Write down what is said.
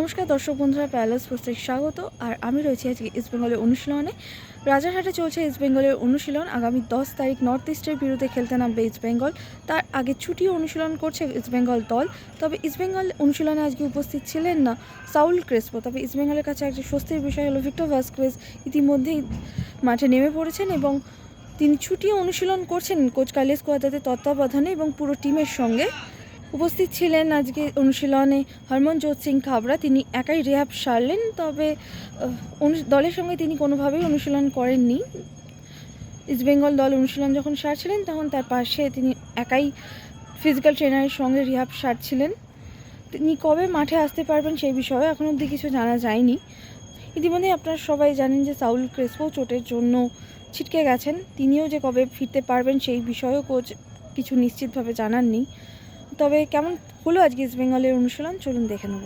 নমস্কার দর্শক বন্ধুরা, প্যালেস স্পোর্টসে স্বাগত। আর আমি রয়েছি আজকে ইস্ট বেঙ্গলের অনুশীলনে। রাজারহাটে চলছে ইস্ট বেঙ্গলের অনুশীলন। আগামী 10 তারিখ নর্থ ইস্টের বিরুদ্ধে খেলতে নামবে ইস্ট বেঙ্গল। তার আগে ছুটিও অনুশীলন করছে ইস্ট বেঙ্গল দল। তবে ইস্ট বেঙ্গল অনুশীলনে আজকে উপস্থিত ছিলেন না সাউল ক্রেসপো। তবে ইস্ট বেঙ্গলের কাছে একটা স্বস্তির বিষয় হলো ভিক্টর ভাস্কুয়েজ ইতিমধ্যেই মাঠে নেমে পড়েছেন এবং তিনি ছুটিও অনুশীলন করছেন কোচ কার্লোস কোয়াদ্রাদের তত্ত্বাবধানে এবং পুরো টিমের সঙ্গে। উপস্থিত ছিলেন আজকে অনুশীলনে হরমনজোত সিং খাবড়া। তিনি একাই রিহ্যাব সারলেন, তবে দলের সঙ্গে তিনি কোনোভাবেই অনুশীলন করেননি। ইস্টবেঙ্গল দল অনুশীলন যখন সারছিলেন তখন তার পাশে তিনি একাই ফিজিক্যাল ট্রেনারের সঙ্গে রিহ্যাব সারছিলেন। তিনি কবে মাঠে আসতে পারবেন সেই বিষয়ে এখনও অবধি কিছু জানা যায়নি। ইতিমধ্যে আপনারা সবাই জানেন যে সাউল ক্রেসপো চোটের জন্য ছিটকে গেছেন। তিনিও যে কবে ফিরতে পারবেন সেই বিষয়েও কোচ কিছু নিশ্চিতভাবে জানাননি। তবে কেমন হলো আজকে ইস্ট বেঙ্গলের অনুশীলন, চলুন দেখে নেব।